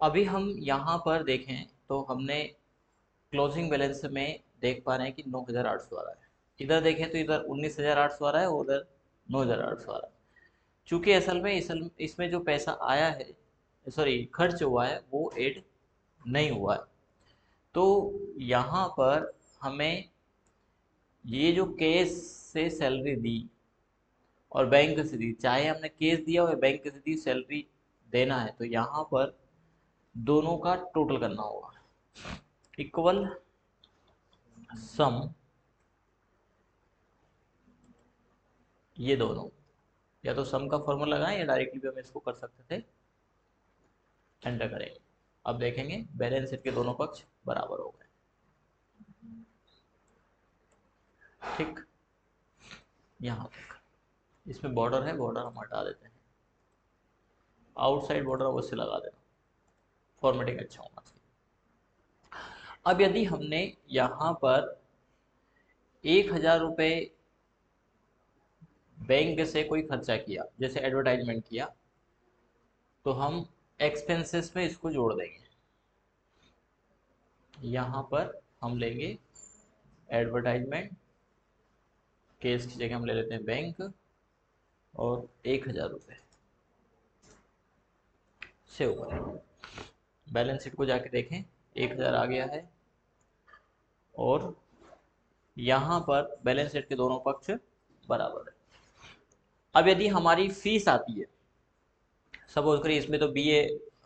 अभी हम यहाँ पर देखें तो हमने क्लोजिंग बैलेंस में देख पा रहे हैं कि 9,800 आ रहा है। इधर देखें तो इधर 19,800 आ रहा है और उधर 9,800 आ रहा है। चूंकि असल में इसमें जो पैसा आया है, सॉरी खर्च हुआ है, वो ऐड नहीं हुआ है। तो यहाँ पर हमें ये जो केस से सैलरी दी और बैंक से दी, चाहे हमने केस दिया और बैंक से दी, सैलरी देना है तो यहाँ पर दोनों का टोटल करना होगा, इक्वल सम ये दोनों। या तो सम का फॉर्मूला लगाएं या डायरेक्टली भी हम इसको कर सकते थे। एंटर करेंगे, अब देखेंगे बैलेंस शीट के दोनों पक्ष बराबर हो गए। ठीक, यहाँ तक। इसमें बॉर्डर है, बॉर्डर हम हटा देते हैं, आउटसाइड बॉर्डर अवश्य लगा देना, फॉर्मेटिंग अच्छा होना चाहिए। अब यदि हमने यहाँ पर 1,000 रुपये बैंक से कोई खर्चा किया, जैसे एडवर्टाइजमेंट किया, तो हम एक्सपेंसेस में इसको जोड़ देंगे। यहाँ पर हम लेंगे एडवर्टाइजमेंट, केस की जगह हम ले लेते हैं बैंक, और 1,000 रुपये सेव करेंगे। बैलेंस शीट को जाके देखें, 1,000 आ गया है और यहाँ पर बैलेंस शीट के दोनों पक्ष बराबर है। अब यदि हमारी फीस आती है, सपोज करिए इसमें तो बीए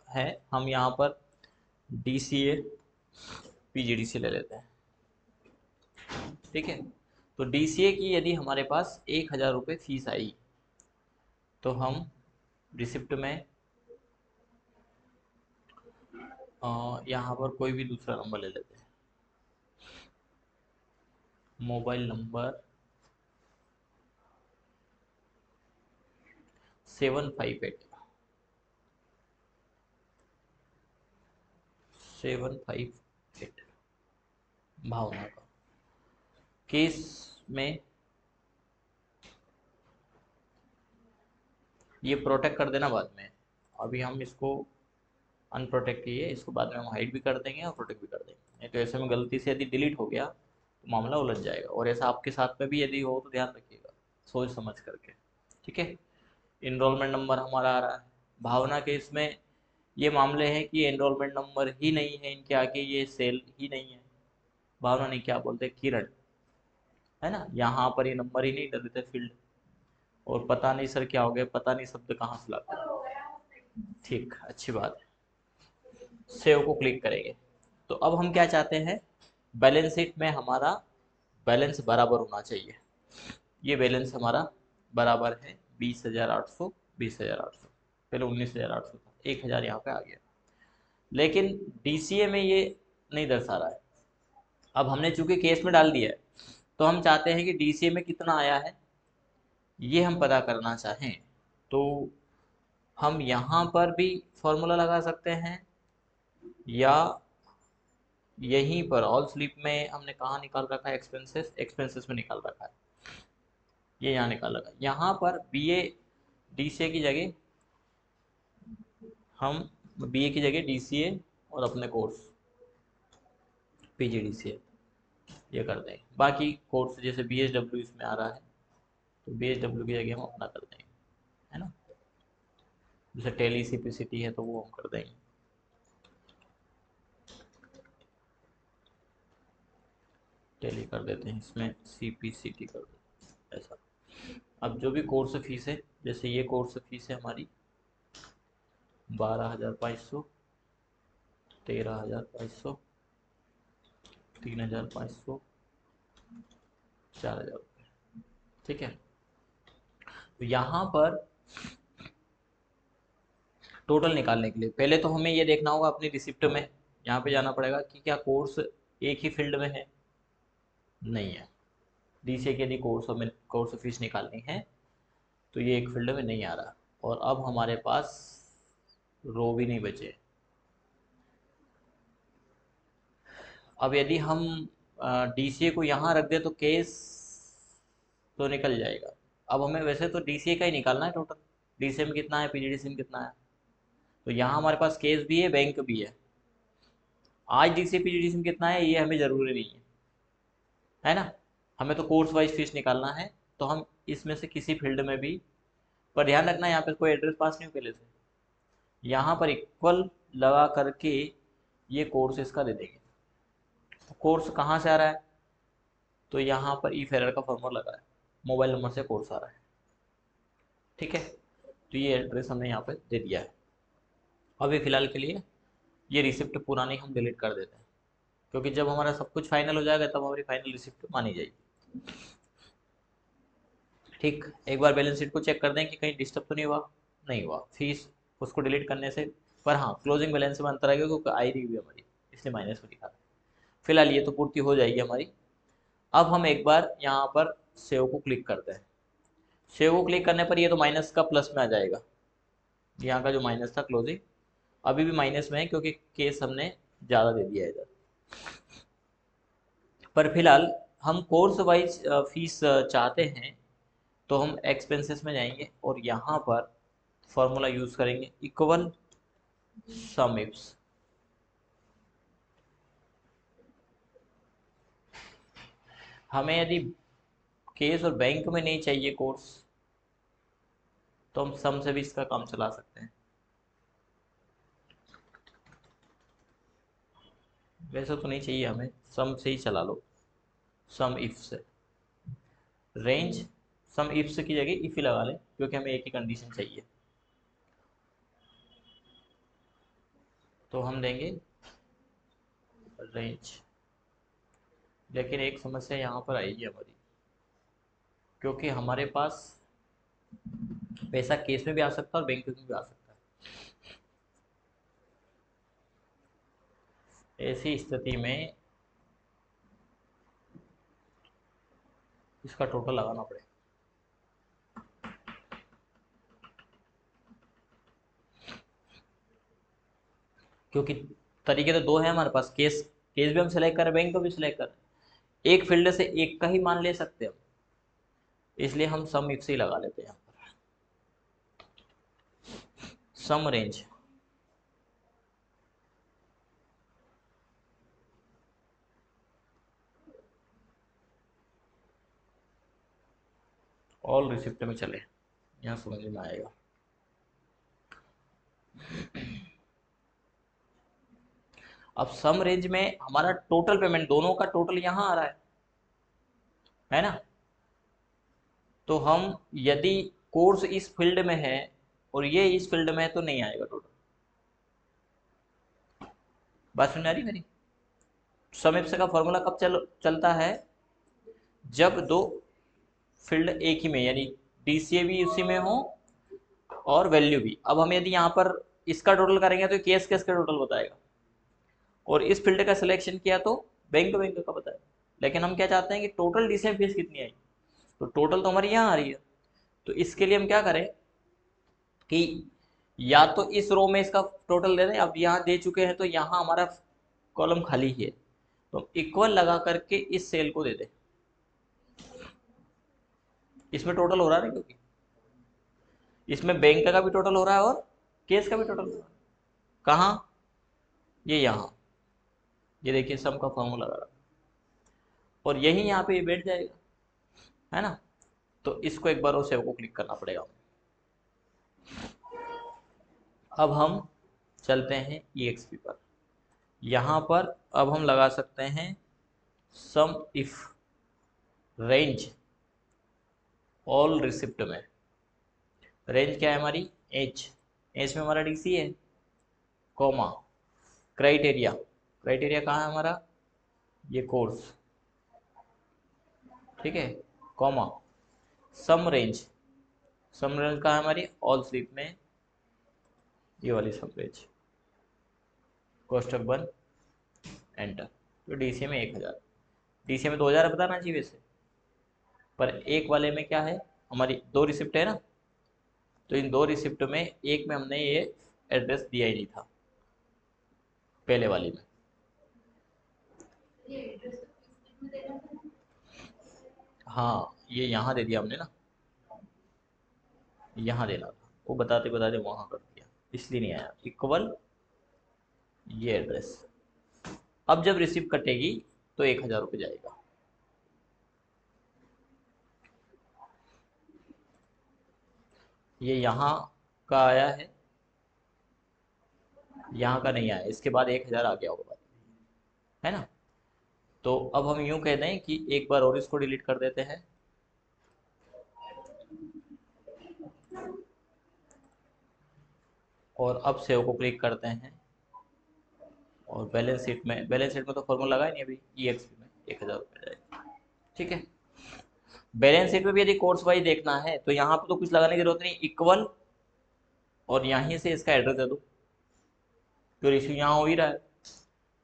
है, हम यहाँ पर डीसीए पीजीडीसी ले लेते हैं। ठीक है, तो डीसीए की यदि हमारे पास 1,000 रुपये फीस आई, तो हम रिसिप्ट में यहाँ पर कोई भी दूसरा नंबर ले लेते हैं, मोबाइल नंबर 758 भावना का केस में ये प्रोटेक्ट कर देना बाद में। अभी हम इसको अनप्रोटेक्ट किए, इसको बाद में हम हाइड भी कर देंगे और प्रोटेक्ट भी कर देंगे, नहीं तो ऐसे में गलती से यदि डिलीट हो गया तो मामला उलझ जाएगा। और ऐसा आपके साथ में भी यदि हो तो ध्यान रखिएगा, सोच समझ करके। ठीक है, इनरोलमेंट नंबर हमारा आ रहा है। भावना के इसमें ये मामले हैं कि एनरोलमेंट नंबर ही नहीं है इनके आगे, ये सेल ही नहीं है। भावना नहीं, क्या बोलते हैं, किरण, है ना, यहाँ पर ये नंबर ही नहीं डाल देते फील्ड। और पता नहीं सर क्या हो गया, पता नहीं शब्द कहाँ से लाते हैं। ठीक, अच्छी बात है, सेव को क्लिक करेंगे। तो अब हम क्या चाहते हैं, बैलेंस शीट में हमारा बैलेंस बराबर होना चाहिए। ये बैलेंस हमारा बराबर है 20,800, 20,800, पहले 19,800 था, 1,000 यहाँ पे आ गया। लेकिन डीसीए में ये नहीं दर्शा रहा है। अब हमने चूंकि केस में डाल दिया है, तो हम चाहते हैं कि डीसीए में कितना आया है ये हम पता करना चाहें, तो हम यहाँ पर भी फॉर्मूला लगा सकते हैं, या यहीं पर ऑल स्लिप में हमने कहाँ निकाल रखा है, एक्सपेंसेस, एक्सपेंसेस में निकाल रखा है, ये यहाँ निकाल रखा है। यहाँ पर बीए डीसीए की जगह हम बीए की जगह डीसीए और अपने कोर्स पीजीडीसीए ये कर देंगे। बाकी कोर्स जैसे बीएसडब्ल्यू इसमें आ रहा है, तो बीएसडब्ल्यू की जगह हम अपना कर देंगे, है ना। जैसे टेली सीपीसीटी है तो वो हम कर देंगे, टेली कर देते हैं, इसमें सीपीसीटी कर देते हैं, ऐसा। अब जो भी कोर्स फीस है, जैसे ये कोर्स फीस है हमारी 12,500, 13,500, 3,500, 4,000 रुपये। ठीक है, तो यहाँ पर टोटल निकालने के लिए पहले तो हमें ये देखना होगा अपनी रिसिप्ट में, यहाँ पे जाना पड़ेगा कि क्या कोर्स एक ही फील्ड में है, नहीं है। डीसीए के यदि कोर्स फीस निकालनी है तो ये एक फील्ड में नहीं आ रहा, और अब हमारे पास रो भी नहीं बचे। अब यदि हम डीसीए को यहाँ रख दें तो केस तो निकल जाएगा। अब हमें वैसे तो डीसीए का ही निकालना है टोटल, डीसीए में कितना है, पीजीडीसी में कितना है, तो यहाँ हमारे पास केस भी है, बैंक भी है। आज डीसीपी जीडीसी में कितना है ये हमें ज़रूरी नहीं है ना, हमें तो कोर्स वाइज फीस निकालना है। तो हम इसमें से किसी फील्ड में भी, पर ध्यान रखना यहाँ पे कोई एड्रेस पास नहीं हो पहले से, यहाँ पर इक्वल लगा करके ये कोर्स इसका दे देंगे। तो कोर्स कहाँ से आ रहा है, तो यहाँ पर ई फेरर का फॉर्मूला लगा है, मोबाइल नंबर से कोर्स आ रहा है। ठीक है, तो ये एड्रेस हमने यहाँ पे दे दिया है। अभी फ़िलहाल के लिए ये रिसिप्ट पुरानी हम डिलीट कर देते हैं, क्योंकि जब हमारा सब कुछ फाइनल हो जाएगा तब हमारी फाइनल रिसिप्ट मानी जाएगी। ठीक, एक बार बैलेंस शीट को चेक कर दें कि कहीं डिस्टर्ब तो नहीं हुआ, नहीं हुआ फीस उसको डिलीट करने से। पर हाँ, क्लोजिंग बैलेंस में अंतर आएगा क्योंकि आई रही हुई हमारी, इसलिए माइनस में दिखा रहा है। फिलहाल ये तो पूर्ति हो जाएगी हमारी। अब हम एक बार यहाँ पर सेव को क्लिक करते हैं। सेव को क्लिक करने पर ये तो माइनस का प्लस में आ जाएगा। यहाँ का जो माइनस था क्लोजिंग अभी भी माइनस में है, क्योंकि केस हमने ज़्यादा दे दिया है इधर। पर फिलहाल हम कोर्स वाइज फीस चाहते हैं, तो हम एक्सपेंसेस में जाएंगे और यहाँ पर फॉर्मूला यूज़ करेंगे, इक्वल सम इफ्स। हमें यदि केस और बैंक में नहीं चाहिए कोर्स, तो हम सम से भी इसका काम चला सकते हैं। वैसे तो नहीं चाहिए हमें, सम से ही चला लो, सम इफ से। रेंज सम इफ से की जगह इफ ही लगा लें, क्योंकि हमें एक ही कंडीशन चाहिए। तो हम देंगे रेंज। लेकिन एक समस्या यहाँ पर आएगी हमारी, क्योंकि हमारे पास पैसा केस में भी आ सकता है और बैंक में भी आ सकता है। ऐसी स्थिति में इसका टोटल लगाना पड़ेगा। क्योंकि तरीके तो दो हैं हमारे पास, केस केस भी हम सिलेक्ट करें, बैंक को भी सिलेक्ट करें, एक फील्ड से एक का ही मान ले सकते हैं हम, इसलिए हम सम इफ से ही लगा लेते हैं यहाँ पर, सम रेंज। ऑल रिसिप्ट में चले, यहाँ समझ में आएगा। अब सम रेंज में हमारा टोटल पेमेंट, दोनों का टोटल यहाँ आ रहा है ना। तो हम यदि कोर्स इस फील्ड में है और ये इस फील्ड में है तो नहीं आएगा टोटल। बात सुन आ रही मेरी। सम इफ का फॉर्मूला कब चलता है, जब दो फील्ड एक ही में, यानी डीसीए भी उसी में हो और वैल्यू भी। अब हम यदि यहाँ पर इसका टोटल करेंगे तो केस केस का टोटल बताएगा, और इस फील्ड का सिलेक्शन किया तो बैंक बैंक का बताएगा। लेकिन हम क्या चाहते हैं कि टोटल डीसीए फीस कितनी आई, तो टोटल तो हमारी यहाँ आ रही है। तो इसके लिए हम क्या करें कि या तो इस रो में इसका टोटल दे दें, अब यहाँ दे चुके हैं तो यहाँ हमारा कॉलम खाली है, तो इक्वल लगा करके इस सेल को दे दें। इसमें टोटल हो रहा है, क्योंकि इसमें बैंक का भी टोटल हो रहा है और केस का भी टोटल हो रहा है। कहाँ, ये यहाँ, ये देखिए सम का फॉर्मूला लगा रहा, और यही यहाँ पे ये बैठ जाएगा, है ना। तो इसको एक बार और सेव को क्लिक करना पड़ेगा। अब हम चलते हैं EXP पर। यहाँ पर अब हम लगा सकते हैं सम इफ रेंज ऑल रिसिप्ट में। रेंज क्या है हमारी, एच, एच में हमारा डीसी है, कॉमा क्राइटेरिया, क्राइटेरिया कहाँ है हमारा, ये कोर्स, ठीक है, कॉमा सम रेंज, सम रेंज कहाँ है हमारी, ऑल स्लिप में, ये वाली सम रेंज, कोष्टक बंद, एंटर। तो डीसीए में 1000, डीसीए में 2000 बताना चाहिए वैसे, पर एक वाले में क्या है, हमारी दो रिसिप्ट है ना, तो इन दो रिसिप्ट में एक में हमने ये एड्रेस दिया ही नहीं था, पहले वाली में। हाँ, ये यहाँ दे दिया हमने ना, यहाँ देना था, वो बताते बताते वहाँ कर दिया। इसलिए नहीं आया, इक्वल ये एड्रेस। अब जब रिसिप्ट कटेगी तो 1000 रुपये जाएगा। ये यहाँ का आया यहाँ का नहीं आया, इसके बाद 1000 आ गया होगा, है ना। तो अब हम यूं कह दें कि एक बार और इसको डिलीट कर देते हैं, और अब सेव को क्लिक करते हैं, और बैलेंस शीट में तो फॉर्मूला लगा ही नहीं अभी, EXP में 1000 रुपये जाएगा। ठीक है, बैलेंस शीट में भी यदि कोर्स वाइज देखना है तो यहाँ पर तो कुछ लगाने की जरूरत नहीं, इक्वल और यहीं से इसका एड्रेस दे दो, तो इशू यहाँ हो ही रहा है,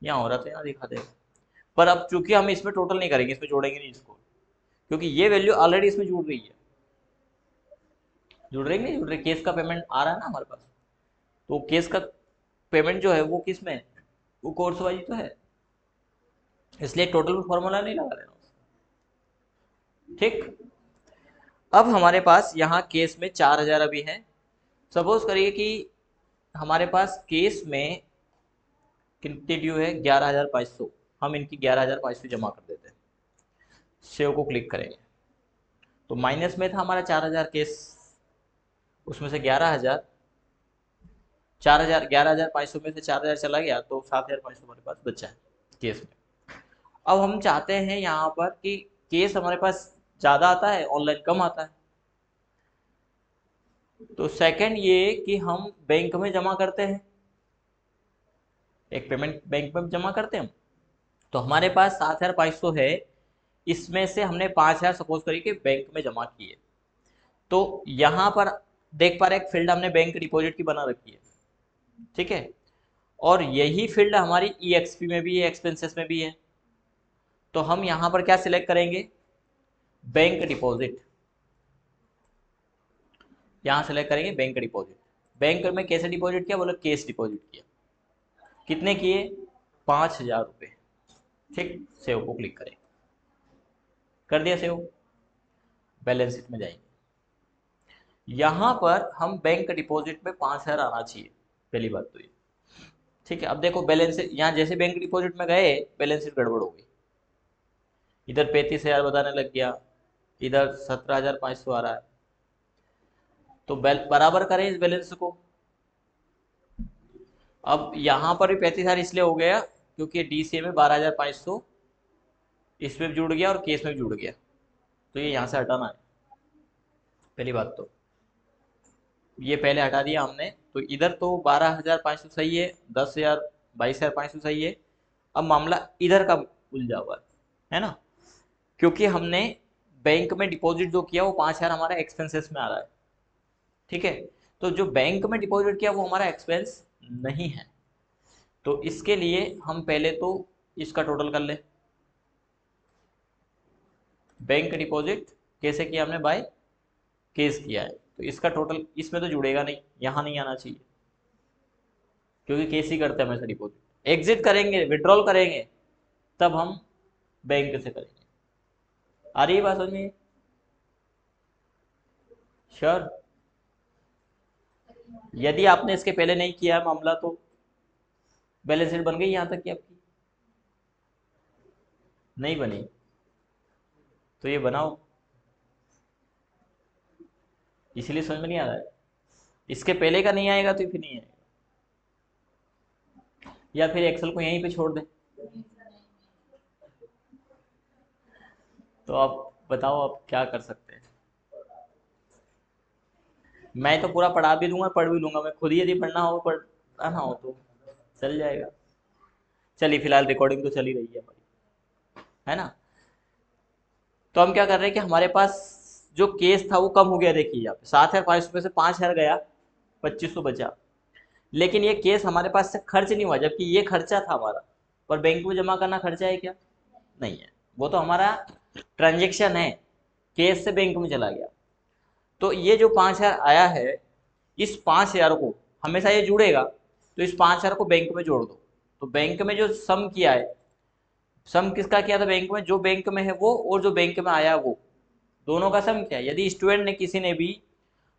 यहाँ हो रहा था यहाँ दिखा देगा। पर अब चूंकि हम इसमें टोटल नहीं करेंगे, इसमें जोड़ेंगे नहीं इसको, क्योंकि ये वैल्यू ऑलरेडी इसमें जुड़ रही है। जुड़ रही नहीं जुड़ रही, केस का पेमेंट आ रहा है ना हमारे पास, तो केस का पेमेंट जो है वो किस में, वो कोर्स वाइज तो है, इसलिए टोटल में फॉर्मूला नहीं लगा देना उसका। ठीक, अब हमारे पास यहाँ केस में 4000 अभी है। सपोज करिए कि हमारे पास केस में कितनी ड्यू है, 11500, हम इनकी 11500 जमा कर देते हैं, सेव को क्लिक करेंगे, तो माइनस में था हमारा 4000 केस, उसमें से 11500 11500 में से 4000 चला गया, तो 7500 हमारे पास बचा है केस में। अब हम चाहते हैं यहाँ पर कि केस हमारे पास ज़्यादा आता है, ऑनलाइन कम आता है, तो सेकंड ये कि हम बैंक में जमा करते हैं, एक पेमेंट बैंक में जमा करते हैं हम, तो हमारे पास 7500 है, इसमें से हमने 5000 सपोज करिए कि बैंक में जमा किए, तो यहाँ पर देख पा रहे एक फील्ड हमने बैंक डिपॉजिट की बना रखी है, ठीक है, और यही फील्ड हमारी EXP में भी है, एक्सपेंसेस में भी है, तो हम यहाँ पर क्या सिलेक्ट करेंगे, बैंक डिपॉजिट, यहाँ सेलेक्ट करेंगे बैंक डिपॉजिट। बैंक में कैसे डिपॉजिट किया, बोले केस डिपॉजिट किया, कितने किए, 5000 रुपये। ठीक, सेव को क्लिक करें, कर दिया सेव, बैलेंस शीट में जाएंगे, यहाँ पर हम बैंक डिपॉजिट में 5000 आना चाहिए, पहली बात तो ये। ठीक है, अब देखो बैलेंस यहाँ जैसे बैंक डिपॉजिट में गए, बैलेंस शीट गड़बड़ हो गई, इधर 35000 बताने लग गया, इधर 17500 आ रहा है, तो बराबर करें इस बैलेंस को। अब यहाँ पर भी 35000 इसलिए हो गया क्योंकि DCA में 12500 इसमें भी जुड़ गया और केस में भी जुड़ गया, तो ये यहाँ से हटाना है, पहली बात तो ये पहले हटा दिया हमने, तो इधर तो 12500 सही है, 10000 22500 सही है। अब मामला इधर का उलझा हुआ है ना, क्योंकि हमने बैंक में डिपॉजिट जो किया वो 5000 हमारा एक्सपेंसेस में आ रहा है, ठीक है, तो जो बैंक में डिपॉजिट किया वो हमारा एक्सपेंस नहीं है, तो इसके लिए हम पहले तो इसका टोटल कर ले, बैंक डिपॉजिट कैसे किया हमने, बाय केस किया है, तो इसका टोटल इसमें तो जुड़ेगा नहीं, यहाँ नहीं आना चाहिए, क्योंकि केस ही करते हैं हमेशा डिपॉजिट, एग्जिट करेंगे विड्रॉल करेंगे तब हम बैंक से करेंगे। आ रही है बात समझ में, श्योर। यदि आपने इसके पहले नहीं किया है मामला, तो बैलेंस शीट बन गई यहाँ तक की आपकी, नहीं बनी तो ये बनाओ, इसलिए समझ में नहीं आ रहा है, इसके पहले का नहीं आएगा तो फिर नहीं आएगा, या फिर एक्सेल को यहीं पे छोड़ दे, तो आप बताओ आप क्या कर सकते हैं। मैं तो पूरा पढ़ा भी दूंगा, पढ़ भी लूंगा, मैं खुद ही यदि पढ़ना हो पढ़ना हो तो चल जाएगा। चलिए फिलहाल रिकॉर्डिंग तो चल ही रही है हमारी, है ना। तो हम क्या कर रहे हैं कि हमारे पास जो केस था वो कम हो गया, देखिए यहाँ पे 7500 में से 5000 गया, 2500 बचा, लेकिन ये केस हमारे पास से खर्च नहीं हुआ, जबकि ये खर्चा था हमारा, पर बैंक में जमा करना खर्चा है क्या, नहीं है, वो तो हमारा ट्रांजेक्शन है, केस से बैंक में चला गया। तो ये जो 5000 आया है, इस 5000 को हमेशा ये जुड़ेगा, तो इस 5000 को बैंक में जोड़ दो, तो बैंक में जो सम किया है, सम किसका किया था बैंक में, जो बैंक में है वो और जो बैंक में आया वो, दोनों का सम क्या है। यदि स्टूडेंट ने किसी ने भी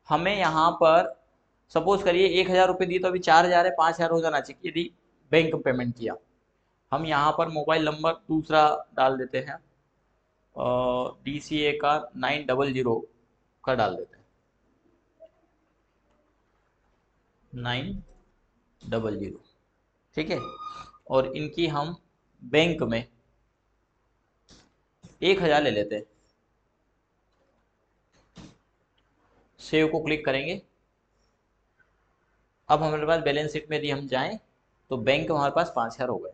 हमें यहाँ पर सपोज करिए 1,000 रुपये दी तो अभी 4,000 है, 5,000 हो जाना चाहिए यदि बैंक पेमेंट किया। हम यहाँ पर मोबाइल नंबर दूसरा डाल देते हैं, DCA का 900 का डाल देते हैं, 900, ठीक है। और इनकी हम बैंक में 1,000 ले लेते हैं। सेव को क्लिक करेंगे। अब हमारे पास बैलेंस शीट में यदि हम जाएं तो बैंक में हमारे पास 5,000 हो गए,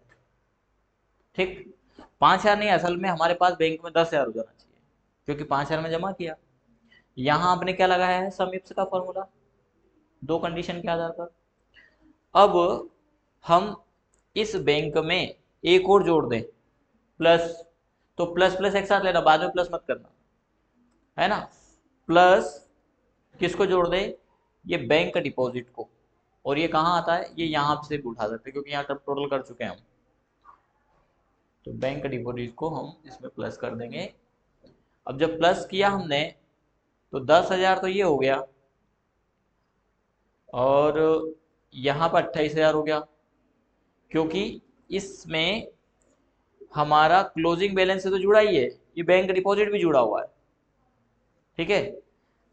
ठीक। 5,000 नहीं, असल में हमारे पास बैंक में 10,000 हो जाना चाहिए, क्योंकि 5,000 में जमा किया। यहाँ आपने क्या लगाया है, सम इप्स का फॉर्मूला, दो कंडीशन के आधार पर। अब हम इस बैंक में एक और जोड़ दें, प्लस, तो प्लस प्लस एक साथ लेना, बाद में प्लस मत करना, है ना। प्लस किसको जोड़ दे, ये बैंक डिपॉजिट को। और ये कहाँ आता है, ये यहाँ से उठा सकते हैं, क्योंकि यहाँ तब टोटल कर चुके हैं हम। तो बैंक डिपॉजिट को हम इसमें प्लस कर देंगे। अब जब प्लस किया हमने तो 10,000 तो ये हो गया, और यहाँ पर 28,000 हो गया, क्योंकि इसमें हमारा क्लोजिंग बैलेंस से तो जुड़ा ही है, ये बैंक डिपॉजिट भी जुड़ा हुआ है, ठीक है।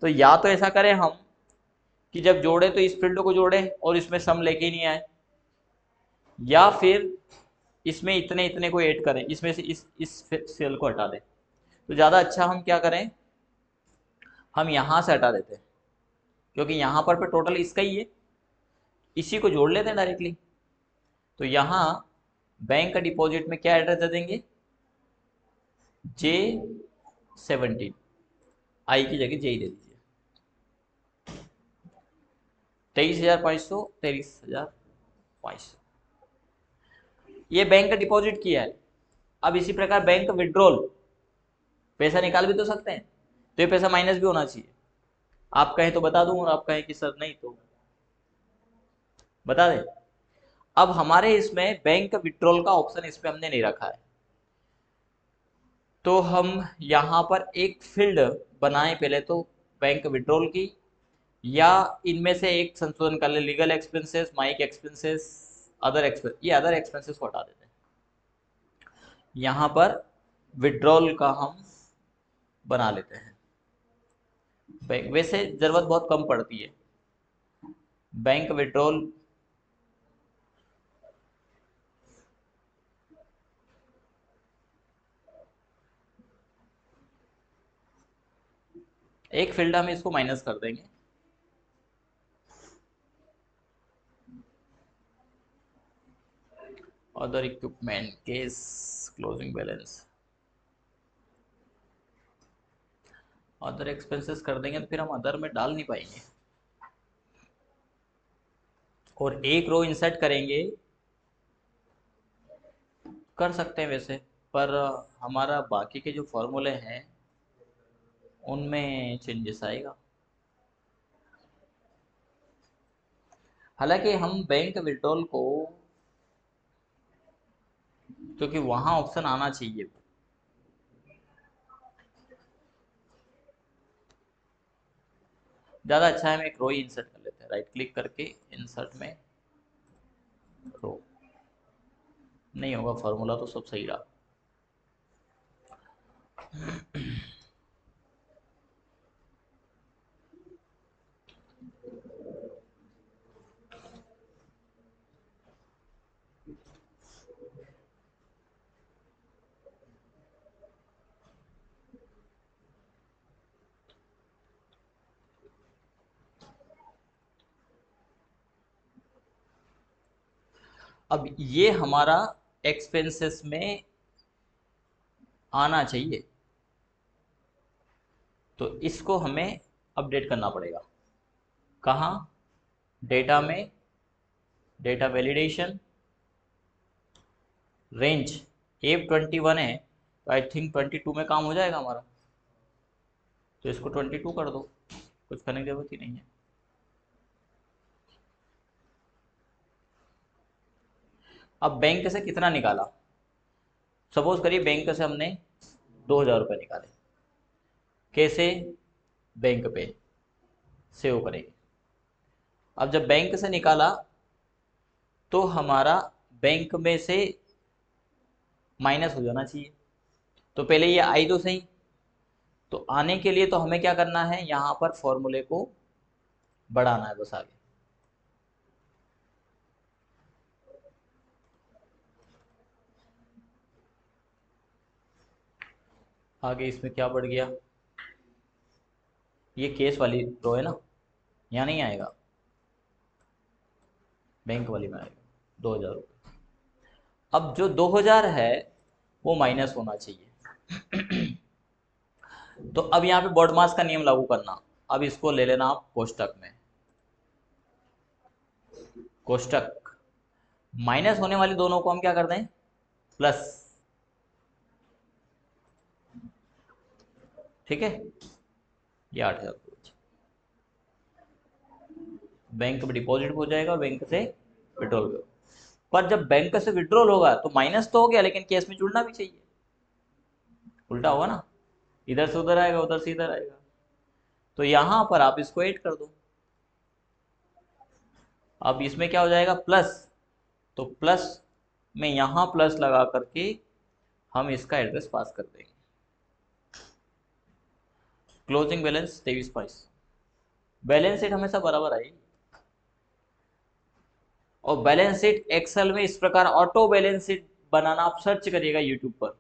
तो या तो ऐसा करें हम कि जब जोड़े तो इस फील्ड को जोड़े और इसमें सम लेके ही नहीं आए, या फिर इसमें इतने इतने को ऐड करें, इसमें से इस सेल को हटा दें। तो ज़्यादा अच्छा हम क्या करें, हम यहाँ से हटा देते हैं, क्योंकि यहाँ पर टोटल इसका ही है, इसी को जोड़ लेते हैं डायरेक्टली। तो यहाँ बैंक डिपॉजिट में क्या एड्रेस दे देंगे, J17, आई की जगह J ही दे दीजिए। 23,500, 23,500, ये बैंक डिपॉजिट किया है। अब इसी प्रकार बैंक विड्रॉल, पैसा निकाल भी तो सकते हैं, तो ये पैसा माइनस भी होना चाहिए। आप कहें तो बता दूं, और आप कहें कि सर नहीं तो बता दें। अब हमारे इसमें बैंक विड्रॉल का ऑप्शन इस पे हमने नहीं रखा है, तो हम यहाँ पर एक फील्ड बनाए पहले तो बैंक विड्रॉल की, या इनमें से एक संशोधन कर ले, legal expenses, mike expenses, other expense, ये अदर एक्सपेंसेस को हटा देते हैं। यहाँ पर विड्रॉल का हम बना लेते हैं बैंक, वैसे जरूरत बहुत कम पड़ती है बैंक विड्रॉल। एक फील्ड हम इसको माइनस कर देंगे, other equipment case closing balance, other expenses कर देंगे, तो फिर हम अदर में डाल नहीं पाएंगे। और एक रो इंसर्ट करेंगे, कर सकते हैं वैसे, पर हमारा बाकी के जो फॉर्मूले हैं उनमें चेंजेस आएगा। हालांकि हम बैंक विड्रॉल को, क्योंकि वहां ऑप्शन आना चाहिए, ज़्यादा अच्छा है। हम एक रो ही इंसर्ट कर लेते हैं, राइट क्लिक करके इंसर्ट में रो, नहीं होगा फॉर्मूला तो सब सही रहा। अब ये हमारा एक्सपेंसेस में आना चाहिए, तो इसको हमें अपडेट करना पड़ेगा। कहाँ, डेटा में, डेटा वैलिडेशन, रेंज F21 है, तो आई थिंक 22 में काम हो जाएगा हमारा, तो इसको 22 कर दो, कुछ करने की जरूरत ही नहीं है। अब बैंक से कितना निकाला, सपोज करिए बैंक से हमने 2,000 रुपये निकाले, कैसे, बैंक पे सेव करेंगे, अब जब बैंक से निकाला तो हमारा बैंक में से माइनस हो जाना चाहिए। तो पहले ये आई तो सही, तो आने के लिए तो हमें क्या करना है, यहाँ पर फॉर्मूले को बढ़ाना है बस आगे। आगे इसमें क्या बढ़ गया, ये केस वाली रो है ना, यहाँ नहीं आएगा, बैंक वाली में आएगा 2000 रुपये। अब जो 2000 है वो माइनस होना चाहिए। तो अब यहाँ पे बॉडमास का नियम लागू करना। अब इसको ले लेना आप कोष्टक में, कोष्टक माइनस होने वाली दोनों को हम क्या कर दें, प्लस। ठीक है, ये 8000 बैंक में डिपॉजिट हो जाएगा, बैंक से विड्रॉल होगा। पर जब बैंक से विड्रॉल होगा तो माइनस तो हो गया, लेकिन केस में जुड़ना भी चाहिए, उल्टा होगा ना, इधर से उधर आएगा, उधर से इधर आएगा। तो यहां पर आप इसको ऐड कर दो। अब इसमें क्या हो जाएगा, प्लस। तो प्लस में यहां प्लस लगा करके हम इसका एड्रेस पास कर देंगे। Closing balance 2322। बैलेंस शीट हमेशा बराबर आएगी। और बैलेंस शीट एक्सेल में इस प्रकार ऑटो बैलेंस शीट बनाना आप सर्च करिएगा यूट्यूब पर,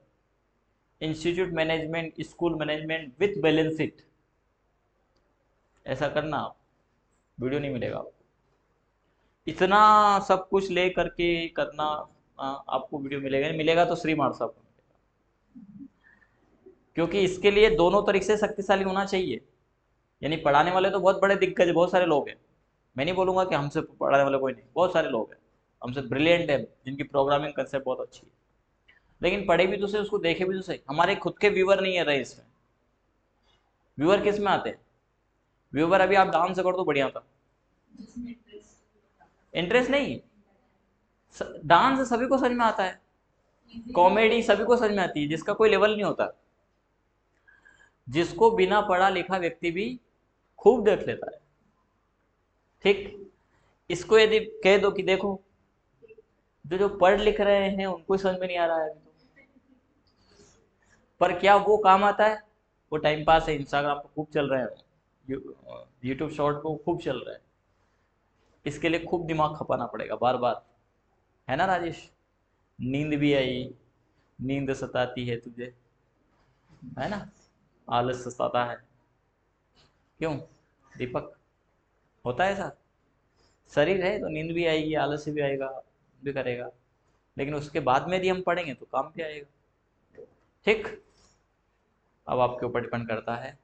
institute management, school management with balance sheet, ऐसा करना आप, वीडियो नहीं मिलेगा आपको। इतना सब कुछ ले करके करना, आपको वीडियो मिलेगा नहीं, मिलेगा तो श्री मार साहब को मिलेगा। क्योंकि इसके लिए दोनों तरीके से शक्तिशाली होना चाहिए। यानी पढ़ाने वाले तो बहुत बड़े दिग्गज, बहुत सारे लोग हैं, मैं नहीं बोलूंगा कि हमसे पढ़ाने वाले कोई नहीं, बहुत सारे लोग हैं हमसे ब्रिलियंट है, जिनकी प्रोग्रामिंग कंसेप्ट बहुत अच्छी है, लेकिन पढ़े भी तो सही, उसको देखे भी तो सही। हमारे खुद के व्यूवर नहीं है रहे इसमें। व्यूवर किस में आते हैं, व्यूवर अभी आप डांस कर दो बढ़िया था, इंटरेस्ट नहीं, डांस सभी को समझ में आता है, कॉमेडी सभी को समझ में आती है, जिसका कोई लेवल नहीं होता, जिसको बिना पढ़ा लिखा व्यक्ति भी खूब देख लेता है। ठीक, इसको यदि कह दो कि देखो जो जो पढ़ लिख रहे हैं उनको समझ में नहीं आ रहा है, पर क्या वो काम आता है, वो टाइम पास है, इंस्टाग्राम पे खूब चल रहे हैं, यूट्यूब शॉर्ट पे खूब चल रहे हैं, इसके लिए खूब दिमाग खपाना पड़ेगा बार बार, है ना राजेश। नींद भी आई, नींद सताती है तुझे, है ना, आलस सताता है, क्यों दीपक, होता है ऐसा। शरीर है तो नींद भी आएगी, आलस भी आएगा, भी करेगा, लेकिन उसके बाद में यदि हम पढ़ेंगे तो काम भी आएगा। ठीक, अब आपके ऊपर डिपेंड करता है।